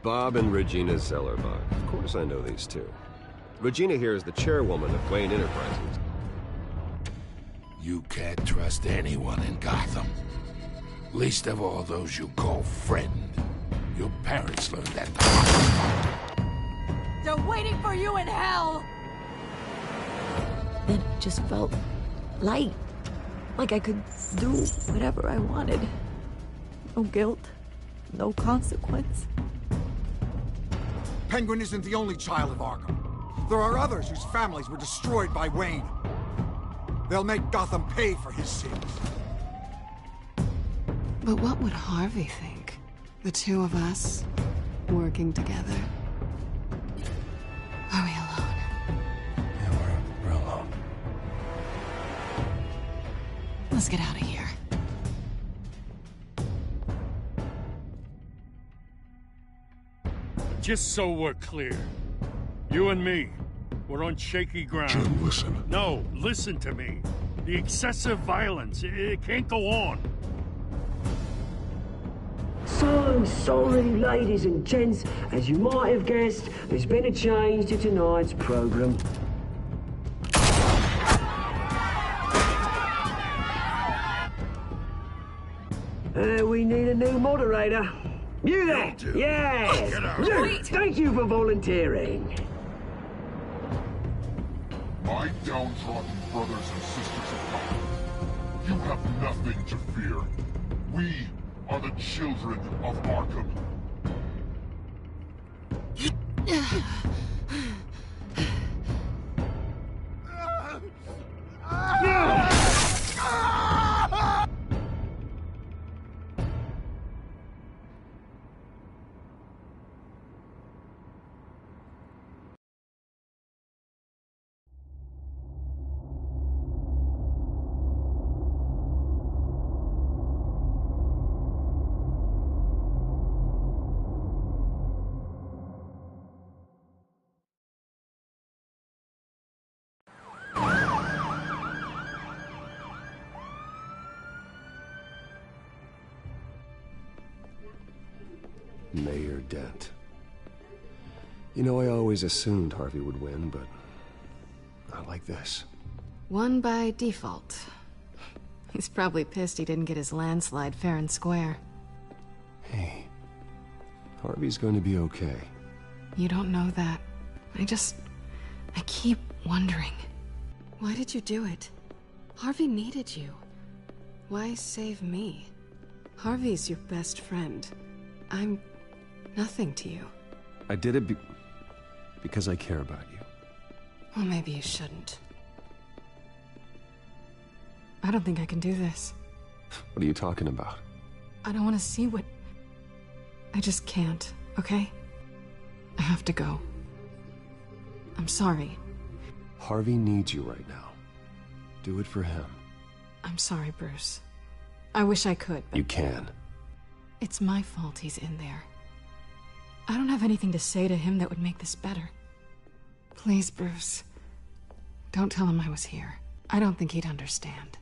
Bob and Regina Zellerbach. Of course I know these two. Regina here is the chairwoman of Wayne Enterprises. You can't trust anyone in Gotham. Least of all those you call friend. Your parents learned that. They're waiting for you in hell! Then it just felt light. Like I could do whatever I wanted. No guilt, no consequence. Penguin isn't the only child of Arkham. There are others whose families were destroyed by Wayne. They'll make Gotham pay for his sins. But what would Harvey think? The two of us, working together. Are we alone? Yeah, we're alone. Let's get out of here. Just so we're clear, you and me, we're on shaky ground. Jim, listen. No, listen to me. The excessive violence, it can't go on. So sorry, ladies and gents. As you might have guessed, there's been a change to tonight's program. We need a new moderator. You there? Yes! You! Thank you for volunteering. My downtrodden brothers and sisters of Gotham, you have nothing to fear. We are the children of Arkham. Mayor Dent. You know, I always assumed Harvey would win, but not like this. Won by default. He's probably pissed he didn't get his landslide fair and square. Hey, Harvey's going to be okay. You don't know that. I keep wondering. Why did you do it? Harvey needed you. Why save me? Harvey's your best friend. I'm nothing to you. I did it because I care about you. Well, maybe you shouldn't. I don't think I can do this. What are you talking about? I don't want to see what... I just can't, okay? I have to go. I'm sorry. Harvey needs you right now. Do it for him. I'm sorry, Bruce. I wish I could, but... You can. It's my fault he's in there. I don't have anything to say to him that would make this better. Please, Bruce. Don't tell him I was here. I don't think he'd understand.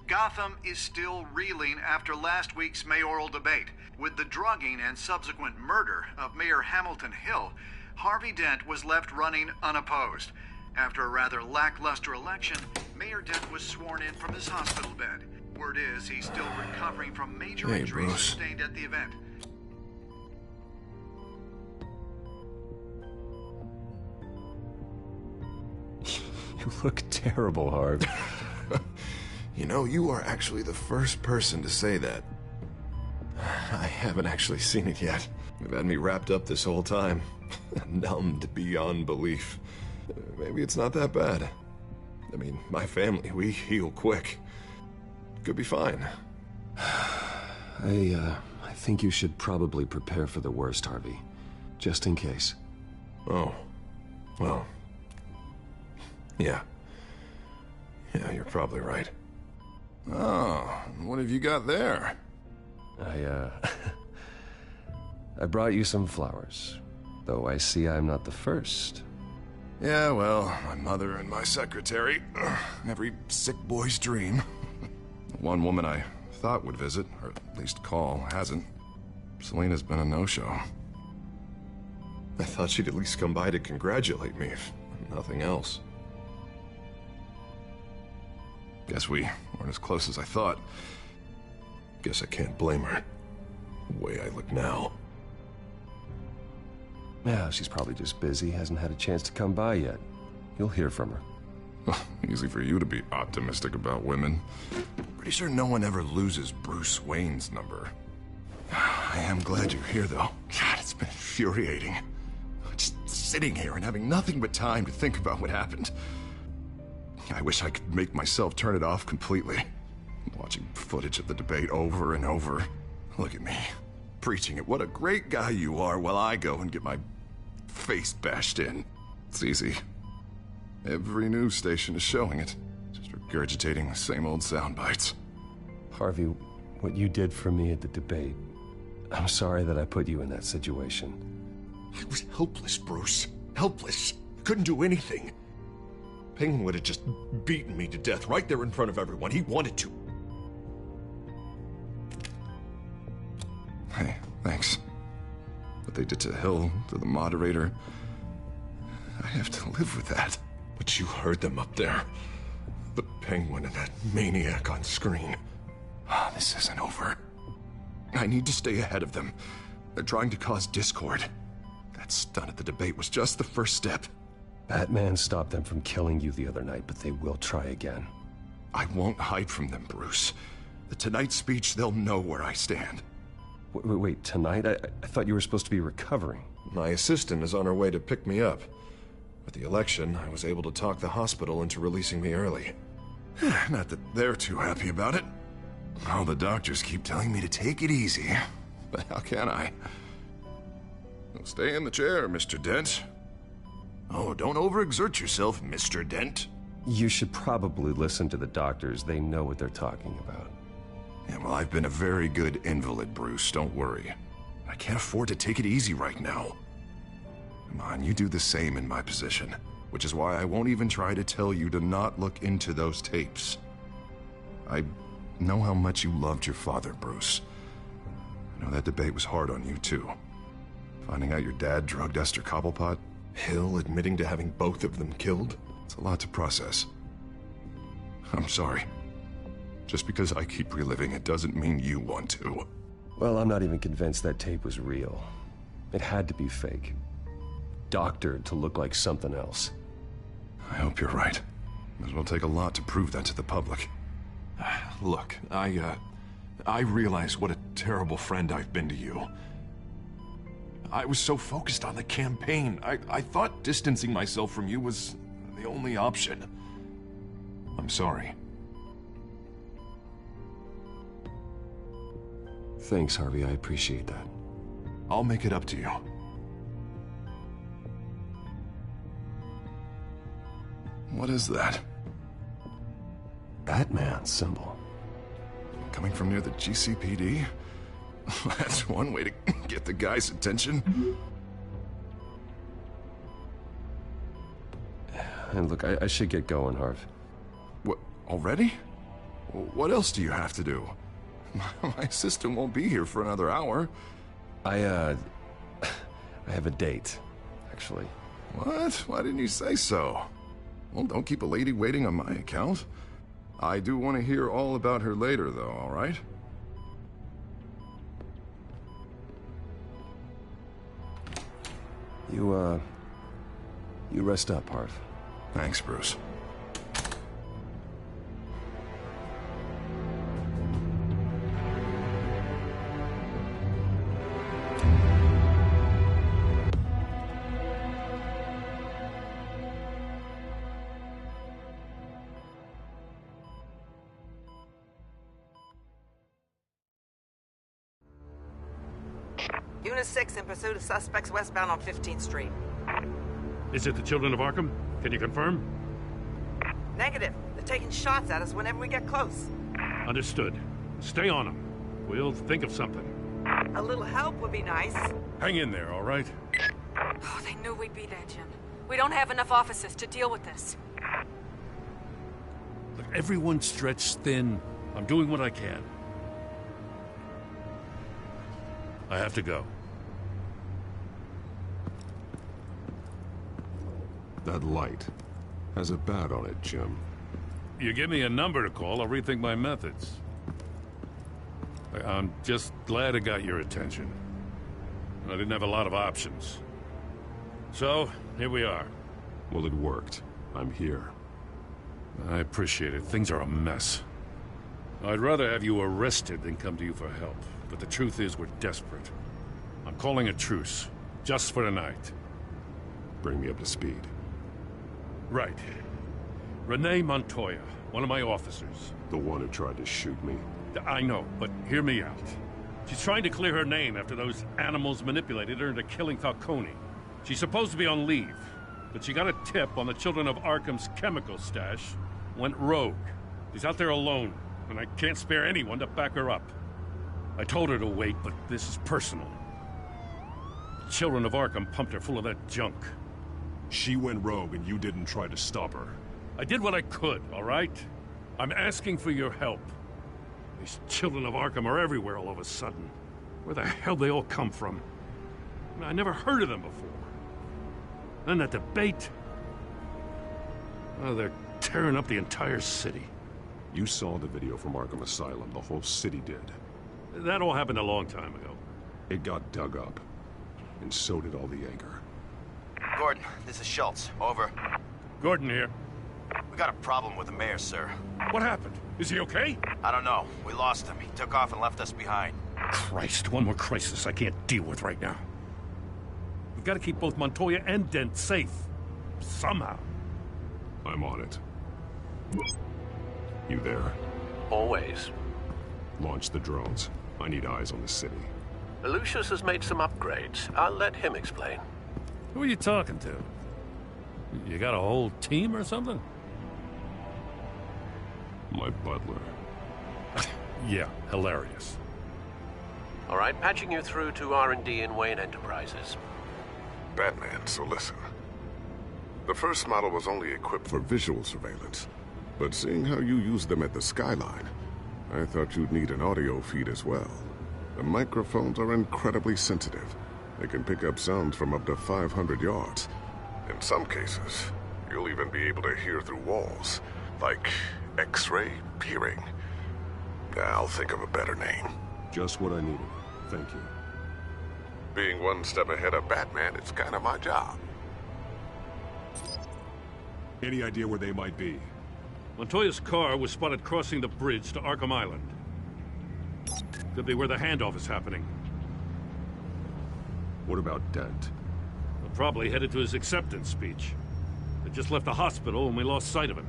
Gotham is still reeling after last week's mayoral debate. With the drugging and subsequent murder of Mayor Hamilton Hill, Harvey Dent was left running unopposed. After a rather lackluster election, Mayor Dent was sworn in from his hospital bed. Word is he's still recovering from major injuries sustained at the event. You look terrible, Harv. You know, you are actually the first person to say that. I haven't actually seen it yet. You've had me wrapped up this whole time. Numbed beyond belief. Maybe it's not that bad. I mean, my family, we heal quick. Could be fine. I think you should probably prepare for the worst, Harvey. Just in case. Oh. Well. Yeah. Yeah, you're probably right. Oh, what have you got there? I brought you some flowers. Though I see I'm not the first. Yeah, well, my mother and my secretary. Every sick boy's dream. One woman I thought would visit, or at least call, hasn't. Selena's been a no-show. I thought she'd at least come by to congratulate me, if nothing else. Guess we weren't as close as I thought. Guess I can't blame her. The way I look now. Yeah, she's probably just busy, hasn't had a chance to come by yet. You'll hear from her. Easy for you to be optimistic about women. Pretty sure no one ever loses Bruce Wayne's number. I am glad you're here, though. God, it's been infuriating. Just sitting here and having nothing but time to think about what happened. I wish I could make myself turn it off completely. Watching footage of the debate over and over. Look at me, preaching at what a great guy you are while I go and get my face bashed in. It's easy. Every news station is showing it. Just regurgitating the same old sound bites. Harvey, what you did for me at the debate, I'm sorry that I put you in that situation. I was helpless, Bruce. Helpless. Couldn't do anything. Penguin would have just beaten me to death right there in front of everyone. He wanted to. Hey, thanks. What they did to Hill, to the moderator, I have to live with that. But you heard them up there. The Penguin and that maniac on screen. This isn't over. I need to stay ahead of them. They're trying to cause discord. That stunt at the debate was just the first step. Batman stopped them from killing you the other night, but they will try again. I won't hide from them, Bruce. The Tonight speech, they'll know where I stand. Wait, tonight? I thought you were supposed to be recovering. My assistant is on her way to pick me up. With the election, I was able to talk the hospital into releasing me early. Not that they're too happy about it. All the doctors keep telling me to take it easy. But how can I? Stay in the chair, Mr. Dent. Oh, don't overexert yourself, Mr. Dent. You should probably listen to the doctors. They know what they're talking about. Yeah, well, I've been a very good invalid, Bruce. Don't worry. I can't afford to take it easy right now. Come on, you do the same in my position. Which is why I won't even try to tell you to not look into those tapes. I know how much you loved your father, Bruce. I know that debate was hard on you, too. Finding out your dad drugged Esther Cobblepot, Hill admitting to having both of them killed, it's a lot to process. I'm sorry. Just because I keep reliving it doesn't mean you want to. Well, I'm not even convinced that tape was real. It had to be fake. Doctored to look like something else. I hope you're right. It will take a lot to prove that to the public. Look, I realize what a terrible friend I've been to you. I was so focused on the campaign. I thought distancing myself from you was the only option. I'm sorry. Thanks, Harvey. I appreciate that. I'll make it up to you. What is that? Batman symbol. Coming from near the GCPD? That's one way to get the guy's attention. And look, I should get going, Harv. What, already? What else do you have to do? My assistant won't be here for another hour. I have a date, actually. What? Why didn't you say so? Well, don't keep a lady waiting on my account. I do want to hear all about her later, though, all right? You rest up, Harv. Thanks, Bruce. Unit 6 in pursuit of suspects westbound on 15th Street. Is it the Children of Arkham? Can you confirm? Negative. They're taking shots at us whenever we get close. Understood. Stay on them. We'll think of something. A little help would be nice. Hang in there, all right? Oh, they knew we'd be there, Jim. We don't have enough officers to deal with this. Look, everyone's stretched thin. I'm doing what I can. I have to go. That light has a bat on it, Jim. You give me a number to call, I'll rethink my methods. I'm just glad it got your attention. I didn't have a lot of options. So, here we are. Well, it worked. I'm here. I appreciate it. Things are a mess. I'd rather have you arrested than come to you for help. But the truth is, we're desperate. I'm calling a truce. Just for tonight. Bring me up to speed. Right. Renee Montoya, one of my officers. The one who tried to shoot me? I know, but hear me out. She's trying to clear her name after those animals manipulated her into killing Falcone. She's supposed to be on leave, but she got a tip on the Children of Arkham's chemical stash, went rogue. She's out there alone, and I can't spare anyone to back her up. I told her to wait, but this is personal. The Children of Arkham pumped her full of that junk. She went rogue and you didn't try to stop her. I did what I could, all right? I'm asking for your help. These Children of Arkham are everywhere all of a sudden. Where the hell they all come from? I never heard of them before. Then that debate. Oh, they're tearing up the entire city. You saw the video from Arkham Asylum. The whole city did. That all happened a long time ago. It got dug up. And so did all the anger. Gordon, this is Schultz. Over. Gordon here. We got a problem with the mayor, sir. What happened? Is he okay? I don't know. We lost him. He took off and left us behind. Christ, one more crisis I can't deal with right now. We've got to keep both Montoya and Dent safe. Somehow. I'm on it. You there? Always. Launch the drones. I need eyes on the city. Lucius has made some upgrades. I'll let him explain. Who are you talking to? You got a whole team or something? My butler. Yeah, hilarious. All right, patching you through to R&D in Wayne Enterprises. Batman, so listen. The first model was only equipped for visual surveillance, but seeing how you use them at the skyline, I thought you'd need an audio feed as well. The microphones are incredibly sensitive. They can pick up sounds from up to 500 yards. In some cases, you'll even be able to hear through walls, like X-ray peering. I'll think of a better name. Just what I needed. Thank you. Being one step ahead of Batman, it's kind of my job. Any idea where they might be? Montoya's car was spotted crossing the bridge to Arkham Island. Could be where the handoff is happening. What about Dent? Well, probably headed to his acceptance speech. They just left the hospital and we lost sight of him.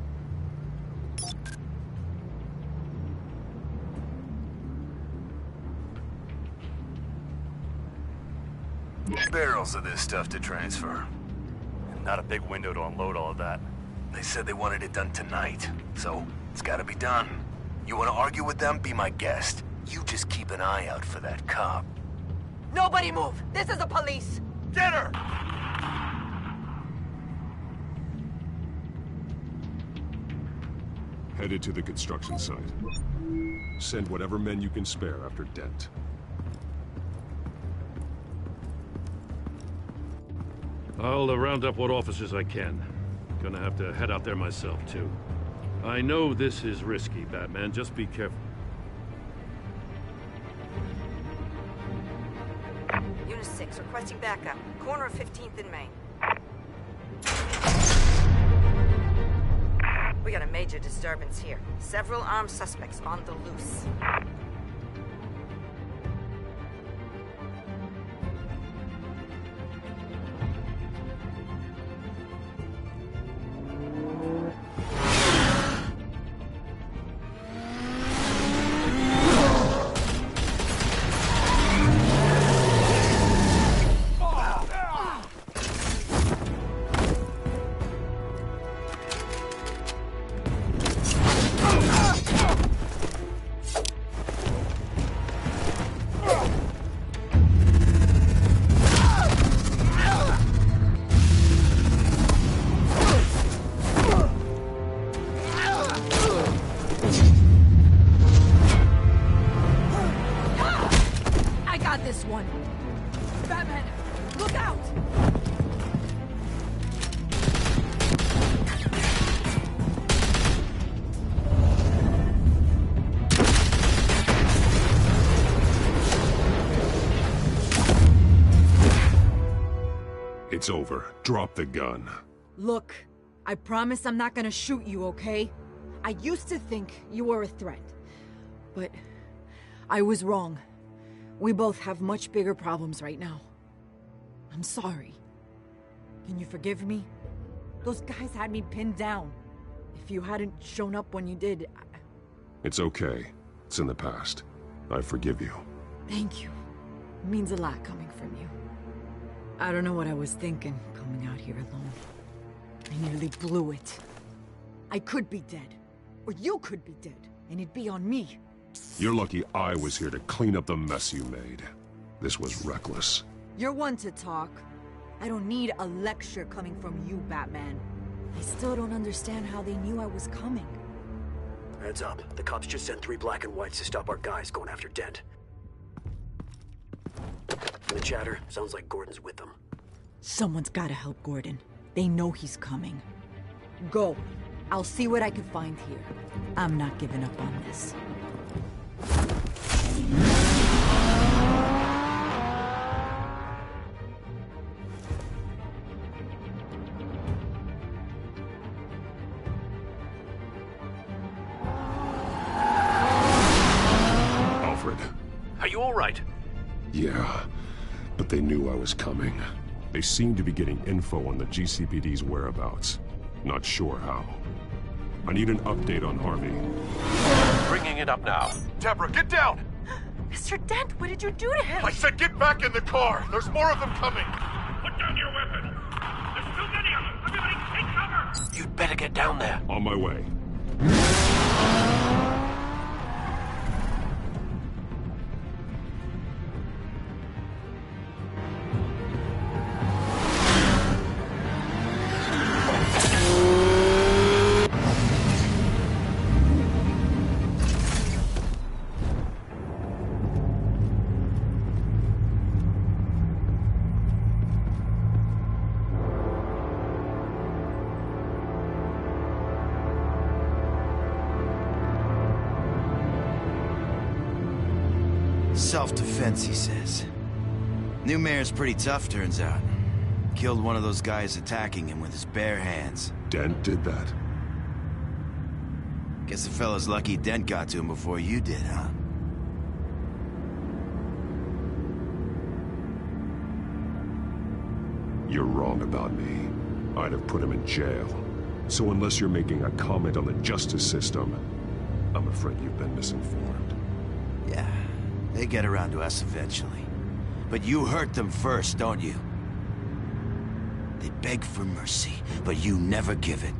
Barrels of this stuff to transfer. Not a big window to unload all of that. They said they wanted it done tonight, so it's gotta be done. You wanna argue with them? Be my guest. You just keep an eye out for that cop. Nobody move! This is the police! Get her! Headed to the construction site. Send whatever men you can spare after Dent. I'll round up what officers I can. Gonna have to head out there myself, too. I know this is risky, Batman. Just be careful. Unit 6, requesting backup. Corner of 15th and Main. We got a major disturbance here. Several armed suspects on the loose. It's over. Drop the gun. Look, I promise I'm not gonna shoot you, okay? I used to think you were a threat, but I was wrong. We both have much bigger problems right now. I'm sorry. Can you forgive me? Those guys had me pinned down. If you hadn't shown up when you did, It's okay. It's in the past. I forgive you. Thank you. It means a lot coming from you. I don't know what I was thinking, coming out here alone. I nearly blew it. I could be dead. Or you could be dead, and it'd be on me. You're lucky I was here to clean up the mess you made. This was reckless. You're one to talk. I don't need a lecture coming from you, Batman. I still don't understand how they knew I was coming. Heads up. The cops just sent 3 black and whites to stop our guys going after Dent. From the chatter, sounds like Gordon's with them. Someone's gotta help Gordon. They know he's coming. Go. I'll see what I can find here. I'm not giving up on this. Alfred. Are you all right? Yeah, but they knew I was coming. They seem to be getting info on the GCPD's whereabouts. Not sure how. I need an update on Harvey. Bringing it up now. Deborah, get down! Mr. Dent, what did you do to him? I said get back in the car! There's more of them coming! Put down your weapon! There's too many of them! Everybody take cover! You'd better get down there. On my way. Self-defense, he says. New mayor's pretty tough, turns out. Killed one of those guys attacking him with his bare hands. Dent did that? Guess the fella's lucky Dent got to him before you did, huh? You're wrong about me. I'd have put him in jail. So unless you're making a comment on the justice system, I'm afraid you've been misinformed. Yeah, they get around to us eventually. But you hurt them first, don't you? They beg for mercy, but you never give it.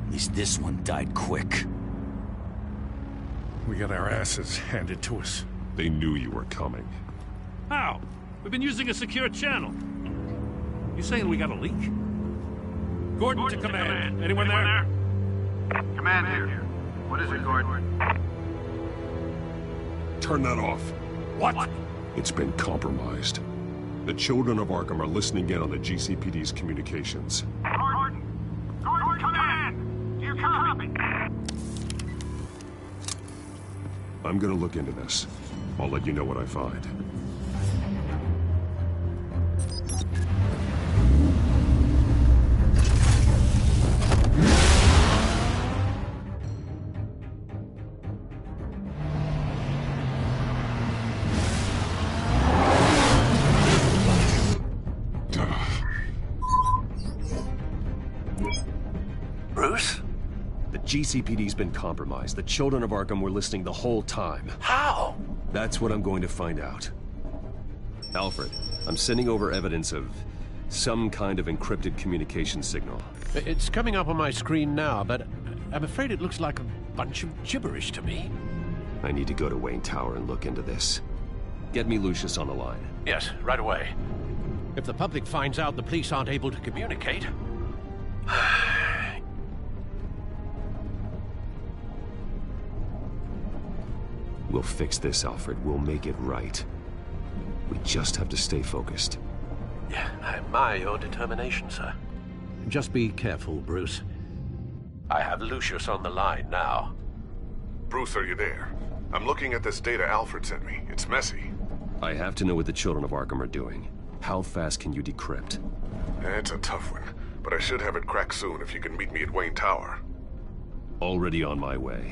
At least this one died quick. We got our asses handed to us. They knew you were coming. How? We've been using a secure channel. You saying we got a leak? Gordon to command. Anyone there? Command here. What is it, Gordon? Turn that off. What? It's been compromised. The children of Arkham are listening in on the GCPD's communications. Gordon! Gordon, command! Do you copy? I'm gonna look into this. I'll let you know what I find. Bruce? The GCPD's been compromised. The children of Arkham were listening the whole time. How? That's what I'm going to find out. Alfred, I'm sending over evidence of some kind of encrypted communication signal. It's coming up on my screen now, but I'm afraid it looks like a bunch of gibberish to me. I need to go to Wayne Tower and look into this. Get me Lucius on the line. Yes, right away. If the public finds out the police aren't able to communicate... We'll fix this, Alfred. We'll make it right. We just have to stay focused. Yeah, I admire your determination, sir. Just be careful, Bruce. I have Lucius on the line now. Bruce, are you there? I'm looking at this data Alfred sent me. It's messy. I have to know what the children of Arkham are doing. How fast can you decrypt? It's a tough one, but I should have it cracked soon if you can meet me at Wayne Tower. Already on my way.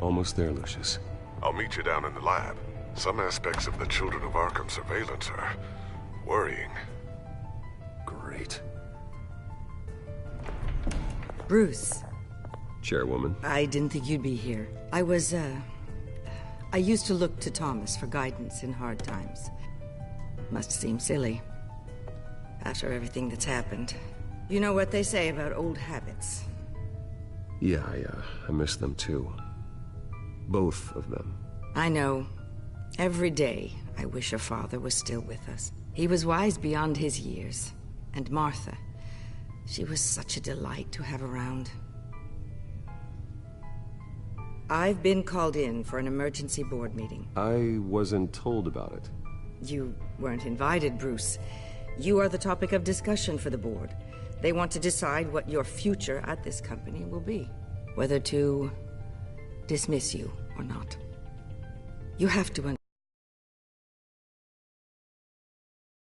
Almost there, Lucius. I'll meet you down in the lab. Some aspects of the Children of Arkham surveillance are worrying. Great. Bruce. Chairwoman. I didn't think you'd be here. I used to look to Thomas for guidance in hard times. Must seem silly. After everything that's happened. You know what they say about old habits. Yeah, I miss them too. Both of them. I know. Every day, I wish your father was still with us. He was wise beyond his years. And Martha, she was such a delight to have around. I've been called in for an emergency board meeting. I wasn't told about it. You weren't invited, Bruce. You are the topic of discussion for the board. They want to decide what your future at this company will be. Whether to dismiss you or not. You have to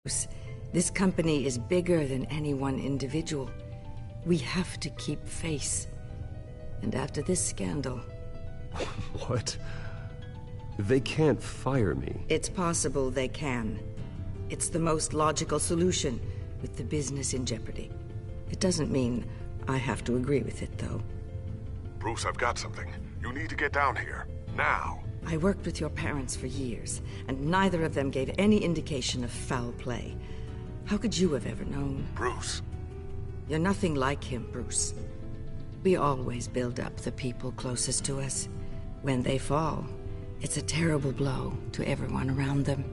understand. This company is bigger than any one individual. We have to keep face. And after this scandal... What? They can't fire me. It's possible they can. It's the most logical solution with the business in jeopardy. It doesn't mean I have to agree with it, though. Bruce, I've got something. You need to get down here. Now. I worked with your parents for years, and neither of them gave any indication of foul play. How could you have ever known? Bruce. You're nothing like him, Bruce. We always build up the people closest to us. When they fall, it's a terrible blow to everyone around them.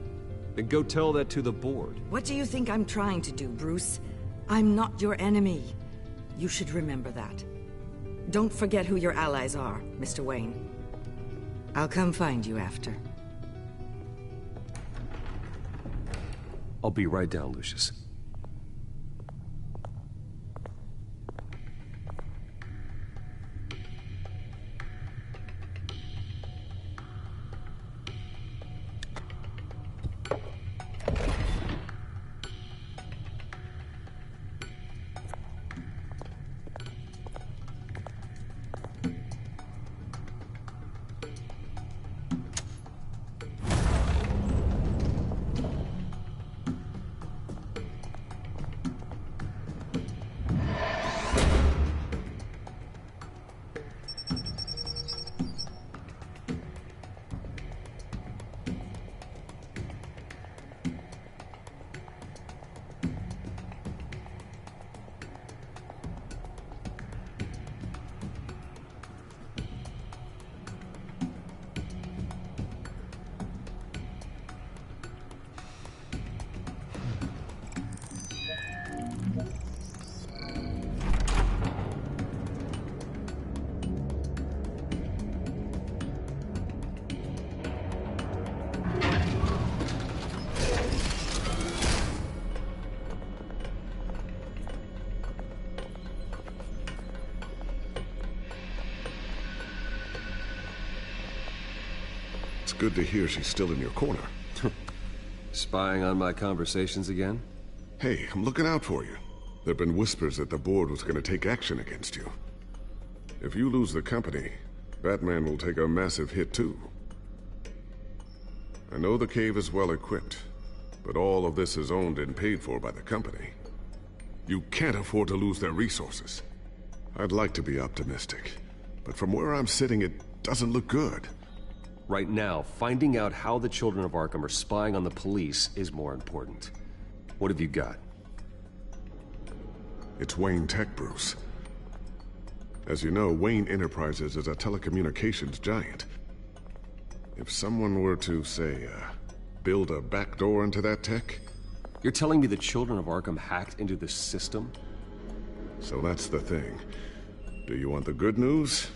Then go tell that to the board. What do you think I'm trying to do, Bruce? I'm not your enemy. You should remember that. Don't forget who your allies are, Mr. Wayne. I'll come find you after. I'll be right down, Lucius. It's good to hear she's still in your corner. Spying on my conversations again? Hey, I'm looking out for you. There've been whispers that the board was gonna take action against you. If you lose the company, Batman will take a massive hit too. I know the cave is well equipped, but all of this is owned and paid for by the company. You can't afford to lose their resources. I'd like to be optimistic, but from where I'm sitting, it doesn't look good. Right now, finding out how the Children of Arkham are spying on the police is more important. What have you got? It's Wayne Tech, Bruce. As you know, Wayne Enterprises is a telecommunications giant. If someone were to, say, build a backdoor into that tech? You're telling me the Children of Arkham hacked into the system? So that's the thing. Do you want the good news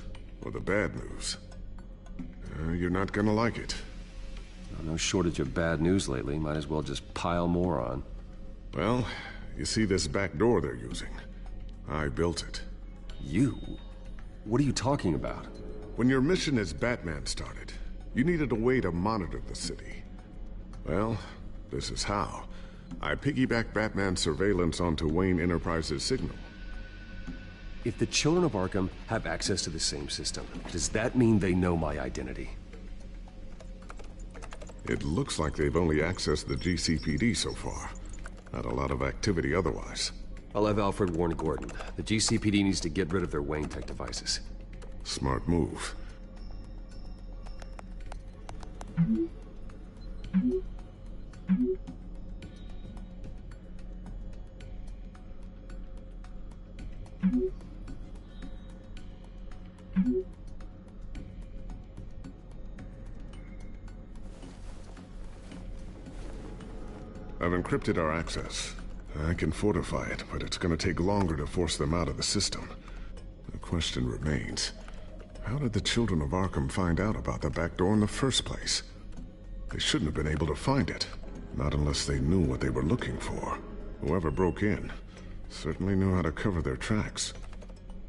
or the bad news? You're not gonna like it. No shortage of bad news lately. Might as well just pile more on. Well, you see this back door they're using? I built it. You? What are you talking about? When your mission as Batman started, you needed a way to monitor the city. Well, this is how. I piggybacked Batman's surveillance onto Wayne Enterprises' signal. If the Children of Arkham have access to the same system, does that mean they know my identity? It looks like they've only accessed the GCPD so far. Not a lot of activity otherwise. I'll have Alfred warn Gordon. The GCPD needs to get rid of their Wayne tech devices. Smart move. I've encrypted our access. I can fortify it, but it's gonna take longer to force them out of the system. The question remains, how did the Children of Arkham find out about the back door in the first place? They shouldn't have been able to find it, not unless they knew what they were looking for. Whoever broke in certainly knew how to cover their tracks.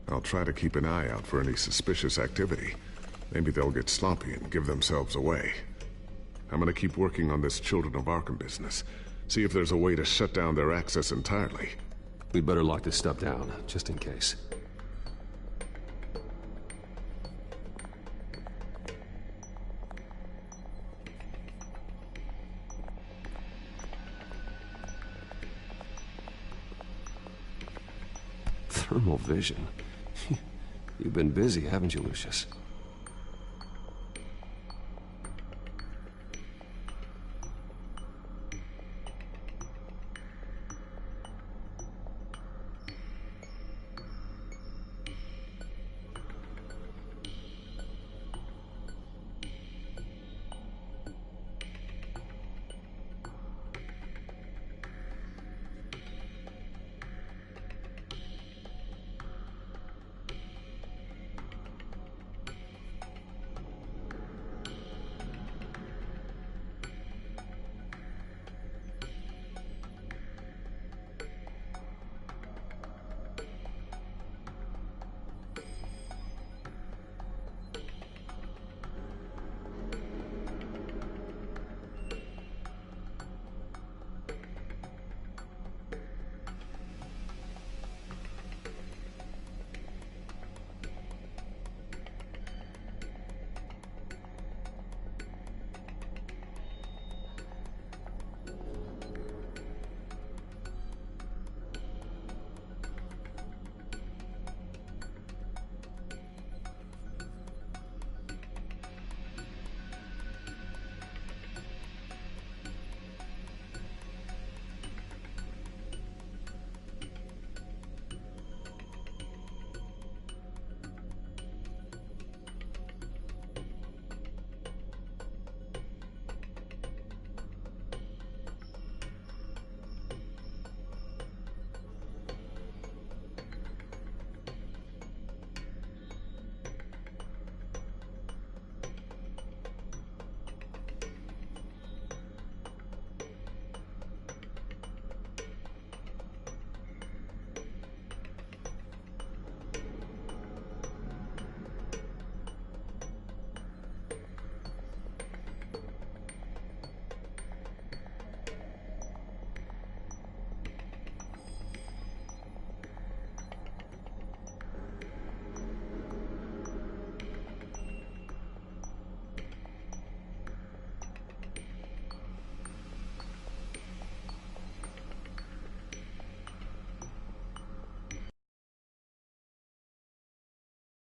I'll try to keep an eye out for any suspicious activity. Maybe they'll get sloppy and give themselves away. I'm gonna keep working on this Children of Arkham business. See if there's a way to shut down their access entirely. We'd better lock this stuff down, just in case. Thermal vision. You've been busy, haven't you, Lucius?